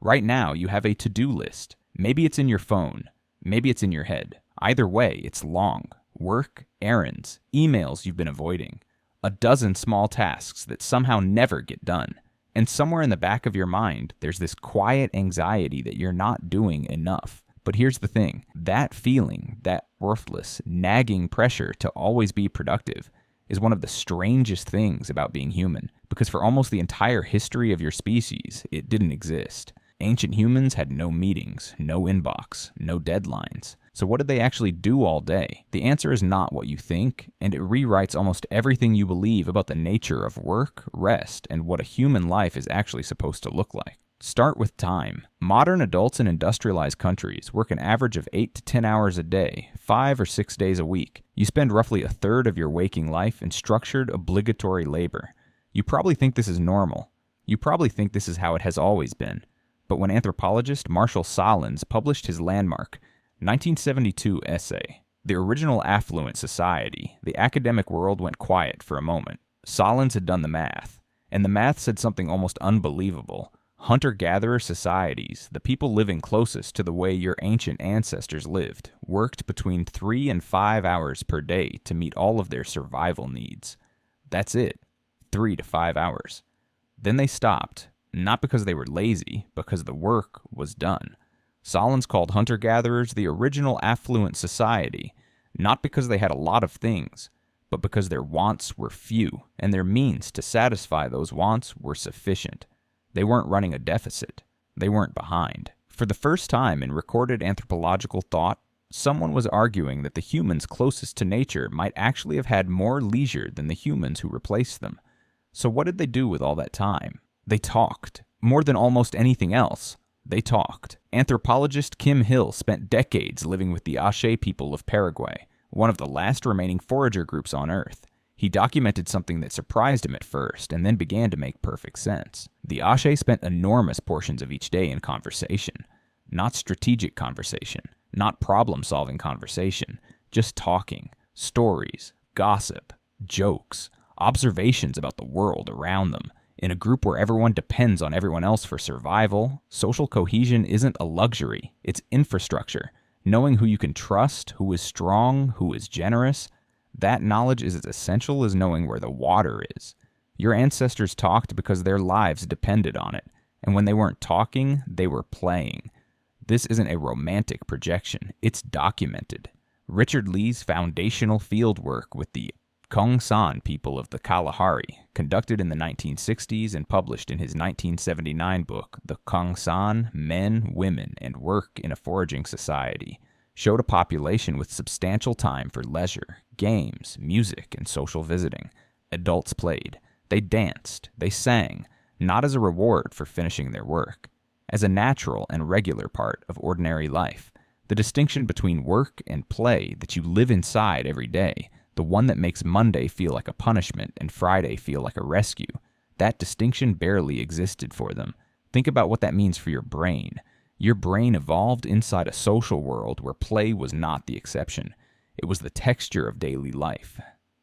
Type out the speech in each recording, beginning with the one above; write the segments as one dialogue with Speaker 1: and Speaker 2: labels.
Speaker 1: Right now, you have a to-do list. Maybe it's in your phone. Maybe it's in your head. Either way, it's long. Work, errands, emails you've been avoiding. A dozen small tasks that somehow never get done. And somewhere in the back of your mind, there's this quiet anxiety that you're not doing enough. But here's the thing. That feeling, that worthless, nagging pressure to always be productive, is one of the strangest things about being human. Because for almost the entire history of your species, it didn't exist. Ancient humans had no meetings, no inbox, no deadlines. So what did they actually do all day? The answer is not what you think, and it rewrites almost everything you believe about the nature of work, rest, and what a human life is actually supposed to look like. Start with time. Modern adults in industrialized countries work an average of 8 to 10 hours a day, 5 or 6 days a week. You spend roughly a third of your waking life in structured, obligatory labor. You probably think this is normal. You probably think this is how it has always been. But when anthropologist Marshall Sahlins published his landmark 1972 essay, The Original Affluent Society, the academic world went quiet for a moment. Sahlins had done the math, and the math said something almost unbelievable. Hunter-gatherer societies, the people living closest to the way your ancient ancestors lived, worked between 3 and 5 hours per day to meet all of their survival needs. That's it, 3 to 5 hours. Then they stopped, not because they were lazy, because the work was done. Sahlins called hunter-gatherers the original affluent society, not because they had a lot of things, but because their wants were few, and their means to satisfy those wants were sufficient. They weren't running a deficit. They weren't behind. For the first time in recorded anthropological thought, someone was arguing that the humans closest to nature might actually have had more leisure than the humans who replaced them. So what did they do with all that time? They talked. More than almost anything else, they talked. Anthropologist Kim Hill spent decades living with the Ashe people of Paraguay, one of the last remaining forager groups on Earth. He documented something that surprised him at first and then began to make perfect sense. The Ashe spent enormous portions of each day in conversation. Not strategic conversation, not problem-solving conversation, just talking, stories, gossip, jokes, observations about the world around them. In a group where everyone depends on everyone else for survival, social cohesion isn't a luxury, it's infrastructure. Knowing who you can trust, who is strong, who is generous, that knowledge is as essential as knowing where the water is. Your ancestors talked because their lives depended on it, and when they weren't talking, they were playing. This isn't a romantic projection, it's documented. Richard Lee's foundational field work with the Kongsan people of the Kalahari, conducted in the 1960s and published in his 1979 book, The Kongsan, Men, Women, and Work in a Foraging Society, showed a population with substantial time for leisure, games, music, and social visiting. Adults played. They danced. They sang, not as a reward for finishing their work, as a natural and regular part of ordinary life. The distinction between work and play that you live inside every day, the one that makes Monday feel like a punishment and Friday feel like a rescue, that distinction barely existed for them. Think about what that means for your brain. Your brain evolved inside a social world where play was not the exception. It was the texture of daily life.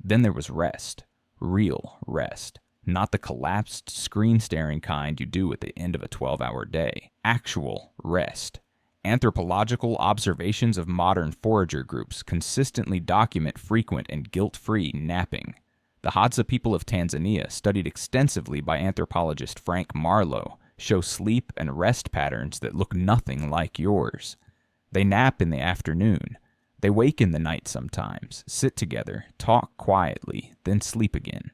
Speaker 1: Then there was rest. Real rest. Not the collapsed, screen-staring kind you do at the end of a 12-hour day. Actual rest. Anthropological observations of modern forager groups consistently document frequent and guilt-free napping. The Hadza people of Tanzania, studied extensively by anthropologist Frank Marlowe, show sleep and rest patterns that look nothing like yours. They nap in the afternoon. They wake in the night sometimes, sit together, talk quietly, then sleep again.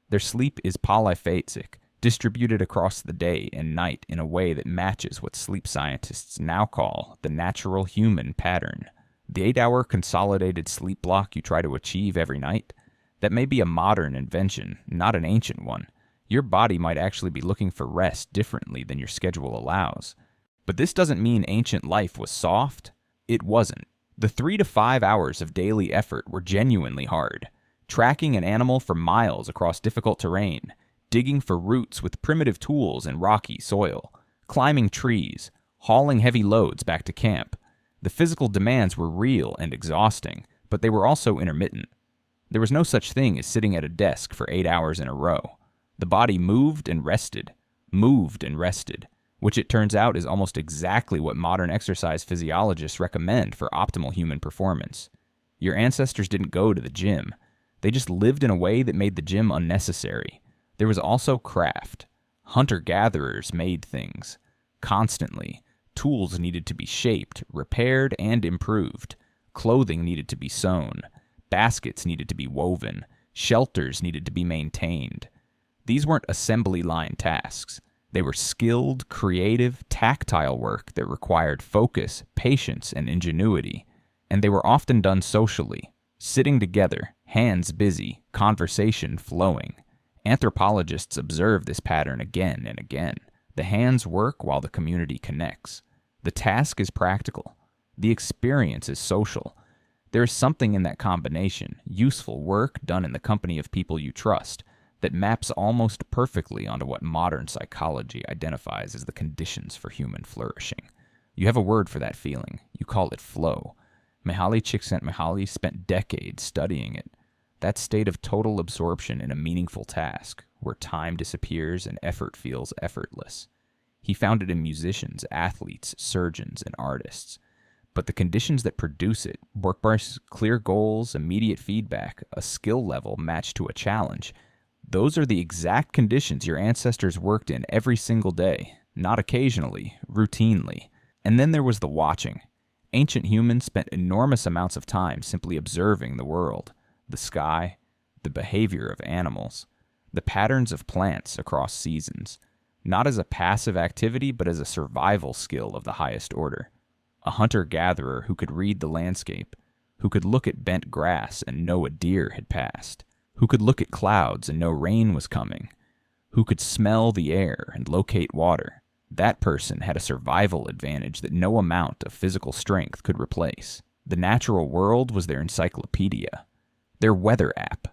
Speaker 1: Their sleep is polyphasic, distributed across the day and night in a way that matches what sleep scientists now call the natural human pattern. The 8-hour consolidated sleep block you try to achieve every night, that may be a modern invention, not an ancient one. Your body might actually be looking for rest differently than your schedule allows. But this doesn't mean ancient life was soft. It wasn't. The 3 to 5 hours of daily effort were genuinely hard. Tracking an animal for miles across difficult terrain, digging for roots with primitive tools in rocky soil, climbing trees, hauling heavy loads back to camp. The physical demands were real and exhausting, but they were also intermittent. There was no such thing as sitting at a desk for 8 hours in a row. The body moved and rested, which it turns out is almost exactly what modern exercise physiologists recommend for optimal human performance. Your ancestors didn't go to the gym. They just lived in a way that made the gym unnecessary. There was also craft. Hunter-gatherers made things. Constantly. Tools needed to be shaped, repaired, and improved. Clothing needed to be sewn. Baskets needed to be woven. Shelters needed to be maintained. These weren't assembly line tasks. They were skilled, creative, tactile work that required focus, patience, and ingenuity. And they were often done socially, sitting together, hands busy, conversation flowing. Anthropologists observe this pattern again and again. The hands work while the community connects. The task is practical. The experience is social. There is something in that combination, useful work done in the company of people you trust, that maps almost perfectly onto what modern psychology identifies as the conditions for human flourishing. You have a word for that feeling. You call it flow. Mihaly Csikszentmihalyi spent decades studying it. That state of total absorption in a meaningful task, where time disappears and effort feels effortless. He found it in musicians, athletes, surgeons, and artists. But the conditions that produce it, work by clear goals, immediate feedback, a skill level matched to a challenge, those are the exact conditions your ancestors worked in every single day, not occasionally, routinely. And then there was the watching. Ancient humans spent enormous amounts of time simply observing the world, the sky, the behavior of animals, the patterns of plants across seasons, not as a passive activity but as a survival skill of the highest order. A hunter-gatherer who could read the landscape, who could look at bent grass and know a deer had passed, who could look at clouds and know rain was coming, who could smell the air and locate water. That person had a survival advantage that no amount of physical strength could replace. The natural world was their encyclopedia, their weather app,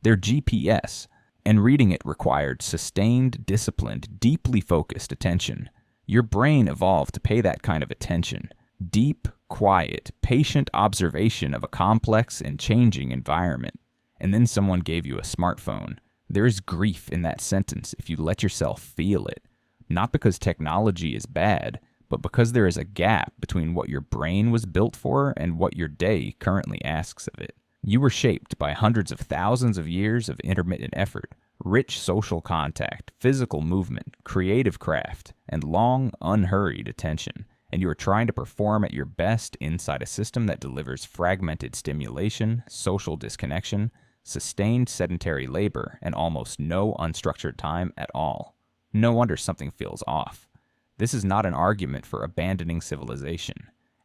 Speaker 1: their GPS, and reading it required sustained, disciplined, deeply focused attention. Your brain evolved to pay that kind of attention. Deep, quiet, patient observation of a complex and changing environment. And then someone gave you a smartphone. There is grief in that sentence if you let yourself feel it. Not because technology is bad, but because there is a gap between what your brain was built for and what your day currently asks of it. You were shaped by hundreds of thousands of years of intermittent effort, rich social contact, physical movement, creative craft, and long, unhurried attention. And you are trying to perform at your best inside a system that delivers fragmented stimulation, social disconnection, sustained sedentary labor, and almost no unstructured time at all. No wonder something feels off. This is not an argument for abandoning civilization.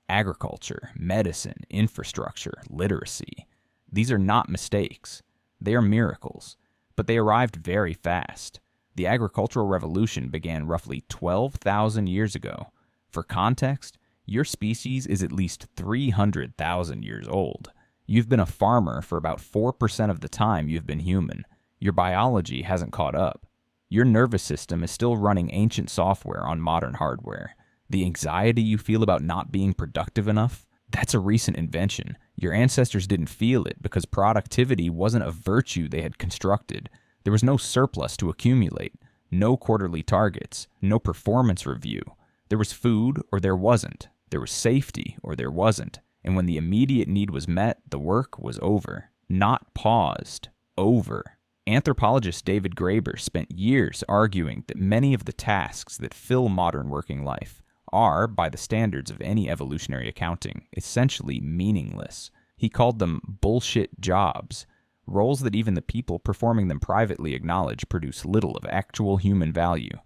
Speaker 1: Agriculture, medicine, infrastructure, literacy. These are not mistakes. They are miracles. But they arrived very fast. The agricultural revolution began roughly 12,000 years ago. For context, your species is at least 300,000 years old. You've been a farmer for about 4% of the time you've been human. Your biology hasn't caught up. Your nervous system is still running ancient software on modern hardware. The anxiety you feel about not being productive enough, that's a recent invention. Your ancestors didn't feel it because productivity wasn't a virtue they had constructed. There was no surplus to accumulate, no quarterly targets, no performance review. There was food or there wasn't. There was safety or there wasn't. And when the immediate need was met, the work was over. Not paused. Over. Anthropologist David Graeber spent years arguing that many of the tasks that fill modern working life are, by the standards of any evolutionary accounting, essentially meaningless. He called them bullshit jobs, roles that even the people performing them privately acknowledge produce little of actual human value.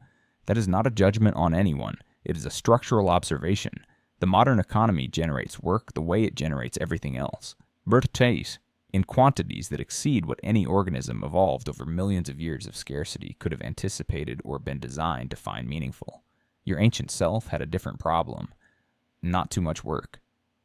Speaker 1: That is not a judgment on anyone. It is a structural observation. The modern economy generates work the way it generates everything else. Vertices, in quantities that exceed what any organism evolved over millions of years of scarcity could have anticipated or been designed to find meaningful. Your ancient self had a different problem. Not too much work.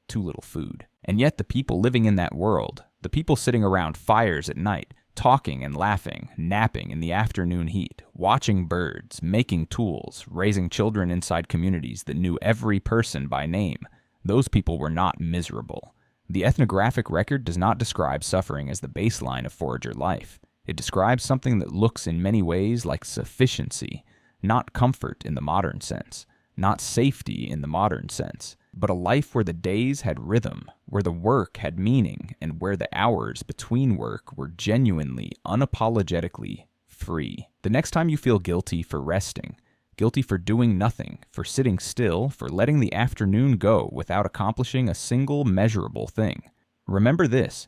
Speaker 1: Too little food. And yet the people living in that world, the people sitting around fires at night, talking and laughing, napping in the afternoon heat, watching birds, making tools, raising children inside communities that knew every person by name, those people were not miserable. The ethnographic record does not describe suffering as the baseline of forager life. It describes something that looks in many ways like sufficiency, not comfort in the modern sense, not safety in the modern sense, but a life where the days had rhythm, where the work had meaning, and where the hours between work were genuinely, unapologetically free. The next time you feel guilty for resting, guilty for doing nothing, for sitting still, for letting the afternoon go without accomplishing a single measurable thing, remember this: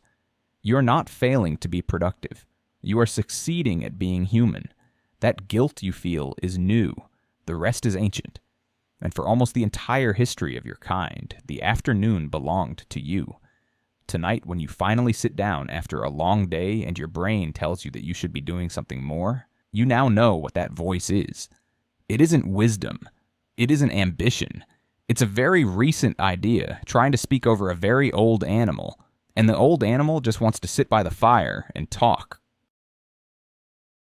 Speaker 1: you're not failing to be productive. You are succeeding at being human. That guilt you feel is new. The rest is ancient. And for almost the entire history of your kind, the afternoon belonged to you. Tonight, when you finally sit down after a long day and your brain tells you that you should be doing something more, you now know what that voice is. It isn't wisdom. It isn't ambition. It's a very recent idea trying to speak over a very old animal, and the old animal just wants to sit by the fire and talk